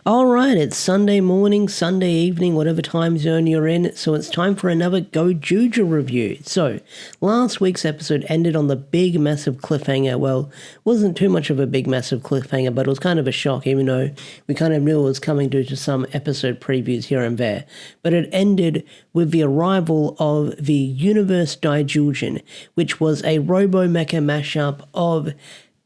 All right, it's Sunday morning, Sunday evening, whatever time zone you're in, so it's time for another Gojuja review. So, last week's episode ended on the big, massive cliffhanger. Well, it wasn't too much of a big, massive cliffhanger, but it was kind of a shock, even though we kind of knew it was coming due to some episode previews here and there. But it ended with the arrival of the Universe Daijujin, which was a Robo-Mecha mashup of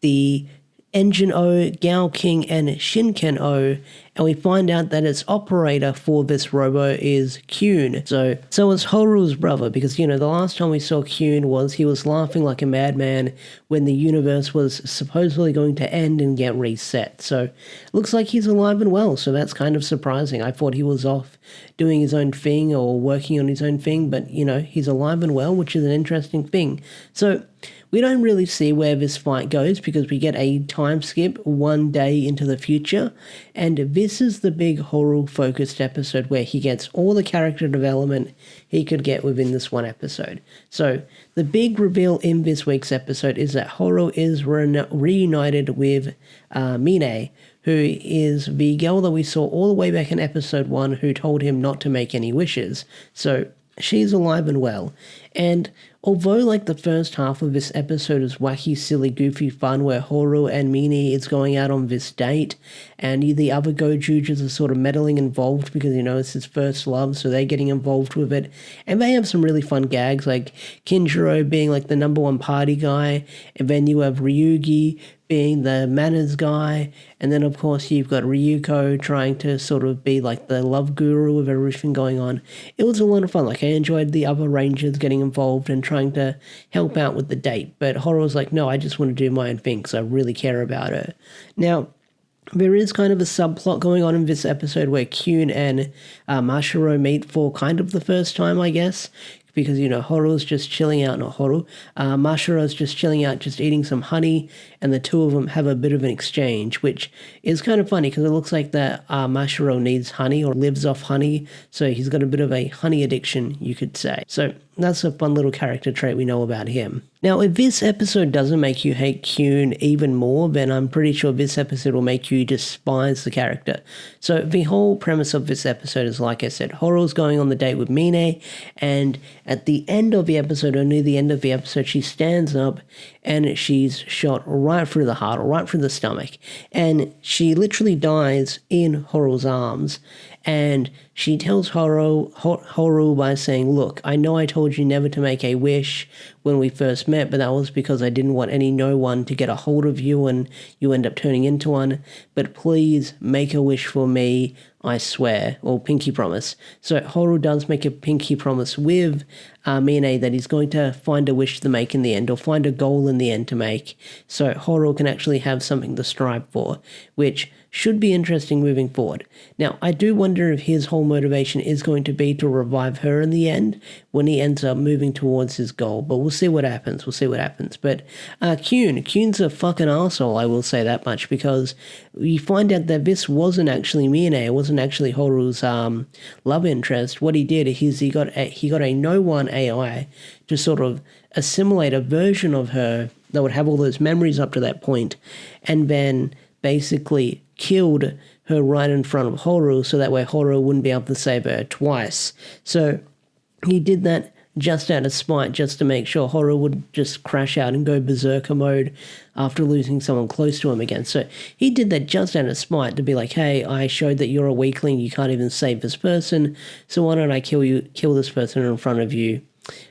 the Engine O, Gao King, and Shinken O, and we find out that its operator for this robo is Kyun. So it's Horu's brother, because, the last time we saw Kyun was he was laughing like a madman when the universe was supposedly going to end and get reset. So it looks like he's alive and well, so that's kind of surprising. I thought he was off doing his own thing or working on his own thing, but, he's alive and well, which is an interesting thing. So we don't really see where this fight goes because we get a time skip one day into the future, and this is the big Horu-focused episode where he gets all the character development he could get within this one episode. So the big reveal in this week's episode is that Horu is reunited with Mine, who is the girl that we saw all the way back in episode 1 who told him not to make any wishes. So she's alive and well. And although the first half of this episode is wacky, silly, goofy fun where Horu and Mine is going out on this date and the other Gojujas are sort of meddling involved because, it's his first love, so they're getting involved with it. And they have some really fun gags like Kinjiro being the number one party guy, and then you have Ryugi being the manners guy, and then of course you've got Ryuko trying to sort of be the love guru of everything going on. It was a lot of fun. I enjoyed the other rangers getting involved and trying to help out with the date, but Horu was no, I just want to do my own thing because I really care about her. Now, there is kind of a subplot going on in this episode where Kyun and Mashiro meet for kind of the first time, I guess, because, Horu's just chilling out, not Horu, Mashiro's just chilling out, just eating some honey, and the two of them have a bit of an exchange, which is kind of funny because it looks like that Mashiro needs honey or lives off honey, so he's got a bit of a honey addiction, you could say. So that's a fun little character trait we know about him. Now, if this episode doesn't make you hate Kyun even more, then I'm pretty sure this episode will make you despise the character. So the whole premise of this episode is, like I said, Horu's going on the date with Mine, and at the end of the episode, or near the end of the episode, she stands up and she's shot right through the heart, or right through the stomach, and she literally dies in Horu's arms. And she tells Horu by saying, look, I know I told you never to make a wish when we first met, but that was because I didn't want no one to get a hold of you and you end up turning into one. But please make a wish for me, I swear, or pinky promise. So Horu does make a pinky promise with Mine that he's going to find a wish to make in the end, or find a goal in the end to make, so Horu can actually have something to strive for, which should be interesting moving forward. Now, I do wonder if his whole motivation is going to be to revive her in the end when he ends up moving towards his goal, but we'll see what happens. But Kyun's a fucking asshole, I will say that much, because we find out that this wasn't actually Mine, it wasn't actually Horu's love interest. What he did is he got a no-one AI to sort of assimilate a version of her that would have all those memories up to that point, and then basically killed her right in front of Horu, so that way Horu wouldn't be able to save her twice. So he did that just out of spite, just to make sure Horu would just crash out and go berserker mode after losing someone close to him again. So he did that just out of spite to be hey, I showed that you're a weakling, you can't even save this person, so why don't I kill this person in front of you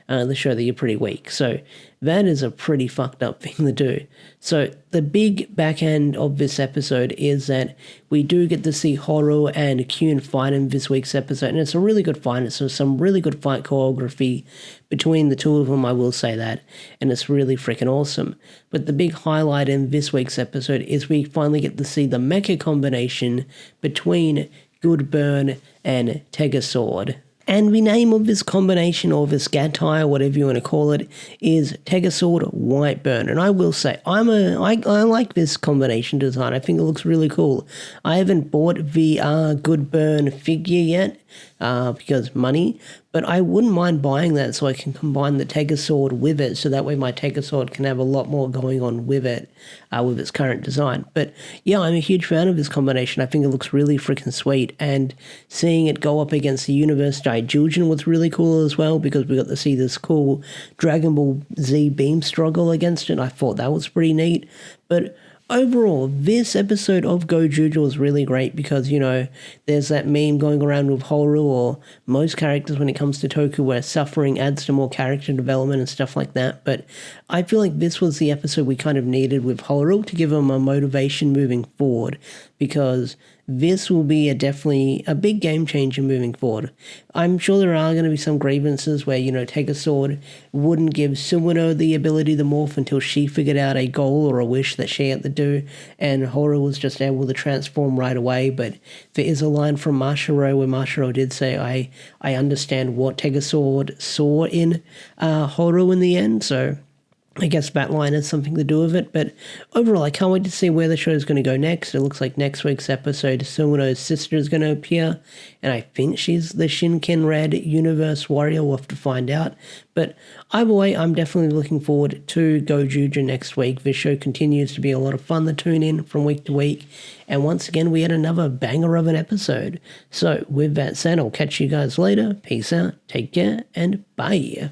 to show that you're pretty weak. So that is a pretty fucked up thing to do. So the big back end of this episode is that we do get to see Horu and Kyun fight in this week's episode, and it's a really good fight. It's some really good fight choreography between the two of them, I will say that, and it's really freaking awesome. But the big highlight in this week's episode is we finally get to see the mecha combination between Good Burn and Tegasword. And the name of this combination, or this gatai, or whatever you want to call it, is Tegasword Whiteburn. And I will say, I like this combination design. I think it looks really cool. I haven't bought the Good Burn figure yet, because money, but I wouldn't mind buying that so I can combine the Tegazord with it, so that way my Tegazord can have a lot more going on with it, with its current design. But yeah, I'm a huge fan of this combination. I think it looks really freaking sweet, and seeing it go up against the Universe Daijujin was really cool as well, because we got to see this cool Dragon Ball Z beam struggle against it. I thought that was pretty neat. But overall, this episode of Go Juju was really great because, you know, there's that meme going around with Horu, or most characters when it comes to Toku, where suffering adds to more character development and stuff like that. But I feel like this was the episode we kind of needed with Horu to give him a motivation moving forward, because this will be definitely a big game changer moving forward. I'm sure there are going to be some grievances where, you know, Tegazord wouldn't give Sumino the ability to morph until she figured out a goal or a wish that she had to do, and Horu was just able to transform right away. But there is a line from Mashiro where Mashiro did say, I understand what Tegazord saw in Horu in the end, so I guess that line has something to do with it. But overall, I can't wait to see where the show is going to go next. It looks like next week's episode, Sumino's sister is going to appear, and I think she's the Shinken Red Universe Warrior. We'll have to find out. But either way, I'm definitely looking forward to Go Juju next week. This show continues to be a lot of fun to tune in from week to week. And once again, we had another banger of an episode. So with that said, I'll catch you guys later. Peace out, take care, and bye.